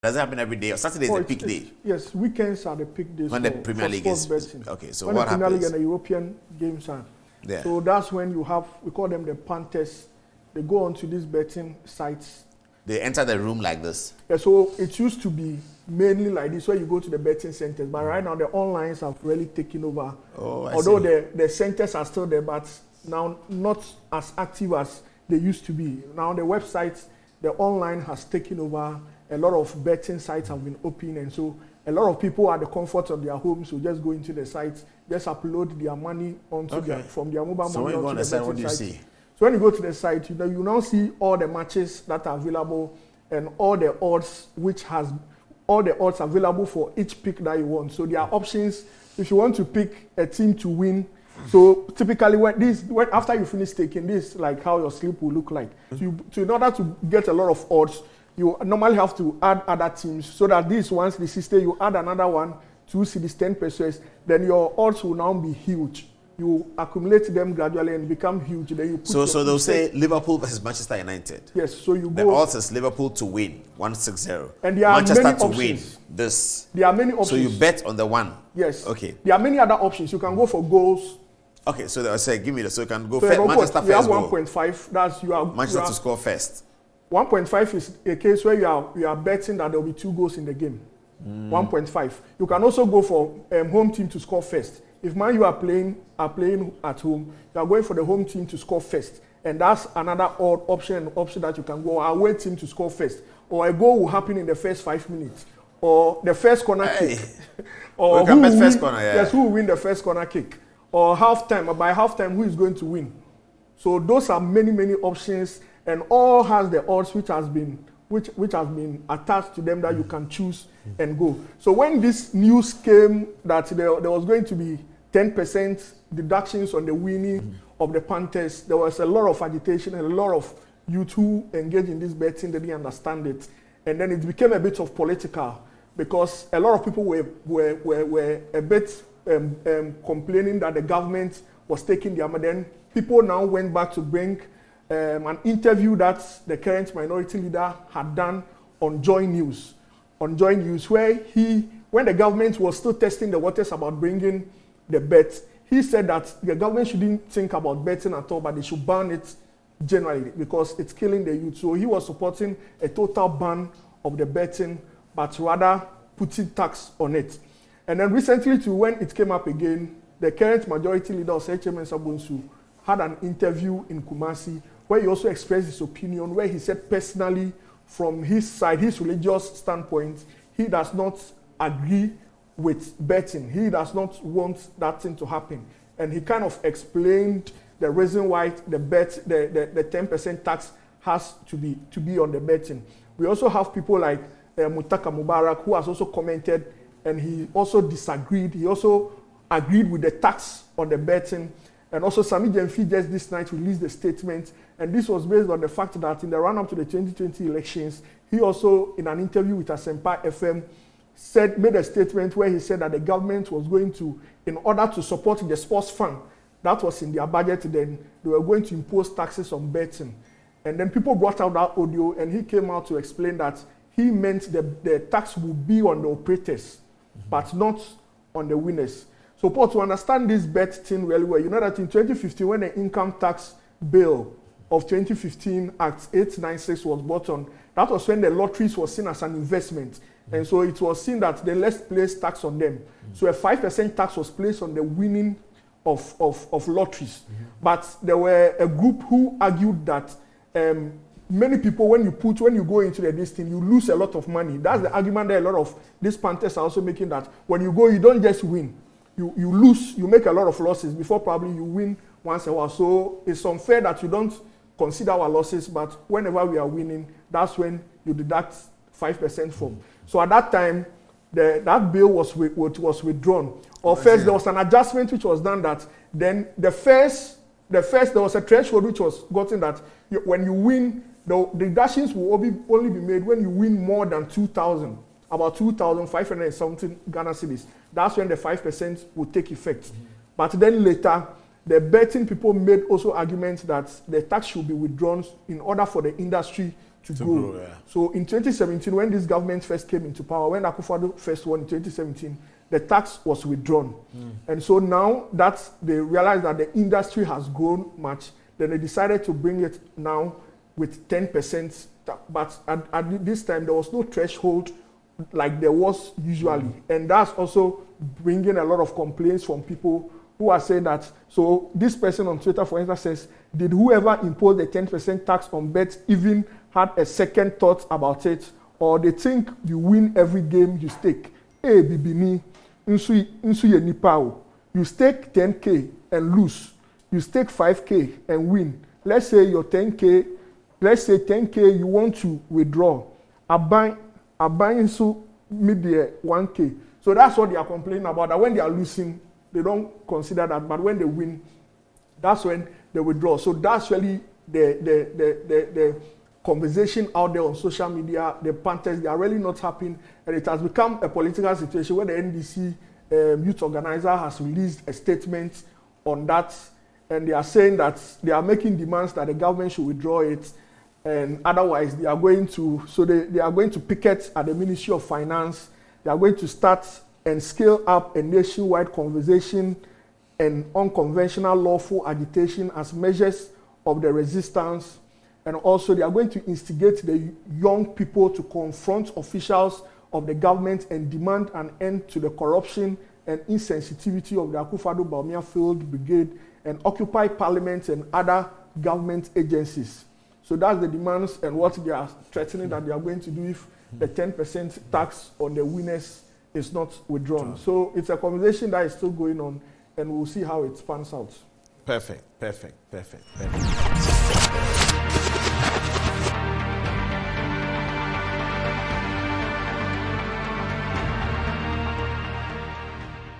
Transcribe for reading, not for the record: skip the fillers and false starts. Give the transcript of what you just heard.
Does it happen every day? Or Saturday is the peak day? Yes, weekends are the peak days when the Premier League is betting. Okay, so when what the Premier happens? League and the European games are. Yeah. So that's when you have, we call them the punters. They go onto these betting sites. They enter the room like this. Yeah, so it used to be mainly like this, where you go to the betting centers. But right now, the onlines have really taken over. Oh, I Although see. the centers are still there, but now not as active as they used to be. Now the websites, the online has taken over. A lot of betting sites have been open, and so a lot of people at the comfort of their homes will just go into the sites, just upload their money onto from their mobile so money when you go on onto the site, what do you site. see? So when you go to the site, you now see all the matches that are available and all the odds available for each pick that you want. So there are options if you want to pick a team to win. So typically after you finish taking this, like how your sleep will look like. So in order to get a lot of odds, you normally have to add other teams so that once this is you add another one, 2 cities, 10%, then your odds will now be huge. You accumulate them gradually and become huge. Then you put so they'll say Liverpool versus Manchester United. Yes, so you the go. odds is Liverpool to win 160. And there are Manchester many to options. win this. There are many options. So you bet on the one. Yes. Okay. There are many other options. You can go for goals. Okay, so they'll say give me the so you can go So first. Manchester you have first 1.5. That's you are Manchester to score first. 1.5 is a case where you are betting that there will be 2 goals in the game. 1.5. You can also go for home team to score first. If Man U are playing at home, you are going for the home team to score first, and that's another odd option that you can go. Away team to score first, or a goal will happen in the first 5 minutes, or the first corner kick, or who will win the first corner kick, or halftime. By halftime, who is going to win? So those are many options, and all has the odds which has been attached to them that you can choose and go. So when this news came that there was going to be 10% deductions on the winning of the Panthers, there was a lot of agitation and a lot of youth who engaged in this betting. They didn't understand it, and then it became a bit of political because a lot of people were a bit complaining that the government was taking their money. Then people now went back to bring an interview that the current minority leader had done on Joy News, where when the government was still testing the waters about bringing the bet, he said that the government shouldn't think about betting at all, but they should ban it generally because it's killing the youth. So he was supporting a total ban of the betting, but rather putting tax on it. And then recently, too, when it came up again, the current majority leader, HMN Sabonsu, had an interview in Kumasi where he also expressed his opinion, where he said personally, from his side, his religious standpoint, he does not agree with betting. He does not want that thing to happen. And he kind of explained the reason why the 10% tax has to be on the betting. We also have people like Mutaka Mubarak, who has also commented, and he also disagreed. He also agreed with the tax on the betting. And also, Sami Jemfi just this night released a statement, and this was based on the fact that in the run-up to the 2020 elections, he also, in an interview with Asempa FM, made a statement where he said that the government was going to, in order to support the sports fund, that was in their budget then, they were going to impose taxes on betting. And then people brought out that audio, and he came out to explain that he meant the tax would be on the operators, but not on the winners. So, Paul, to understand this bet thing really well, you know that in 2015, when the income tax bill of 2015 Act 896 was brought on, that was when the lotteries were seen as an investment. And so it was seen that let's place tax on them. So a 5% tax was placed on the winning of lotteries. But there were a group who argued that many people, when you go into this thing, you lose a lot of money. That's the argument that a lot of these Panthers are also making, that when you go, you don't just win. You lose, you make a lot of losses before probably you win once in a while. So it's unfair that you don't consider our losses, but whenever we are winning, that's when you deduct 5% from. So at that time, that bill was withdrawn. Or first, there was an adjustment which was done that then the first there was a threshold which was gotten that when you win, the deductions will only be made when you win more than 2,000, about 2,500 and something Ghana cedis. That's when the 5% will take effect. But then later, the betting people made also arguments that the tax should be withdrawn in order for the industry to grow. Yeah. So in 2017, when this government first came into power, when Akufo-Addo first won in 2017, the tax was withdrawn. And so now that they realized that the industry has grown much, then they decided to bring it now with 10%. But at this time, there was no threshold like there was usually. And that's also bringing a lot of complaints from people who are saying that, so this person on Twitter, for instance, says, did whoever imposed the 10% tax on bets even had a second thought about it? Or they think you win every game you stake? Hey, Bibini, Insu Yenipao. You stake 10K and lose. You stake 5K and win. Let's say your 10K, let's say 10K you want to withdraw. I buy Insu media 1K. So that's what they are complaining about, that when they are losing, they don't consider that, but when they win, that's when they withdraw. So that's really the conversation out there on social media. The Panthers, they are really not happy, and it has become a political situation where the NDC youth organizer has released a statement on that, and they are saying that they are making demands that the government should withdraw it, and otherwise they are going to, so they are going to picket at the Ministry of Finance. They are going to start and scale up a nationwide conversation and unconventional lawful agitation as measures of the resistance. And also they are going to instigate the young people to confront officials of the government and demand an end to the corruption and insensitivity of the Akufo-Addo Bawumia Field Brigade and occupy parliament and other government agencies. So that's the demands and what they are threatening that they are going to do if the 10% tax on the winners is not withdrawn. So it's a conversation that is still going on, and we'll see how it pans out. Perfect.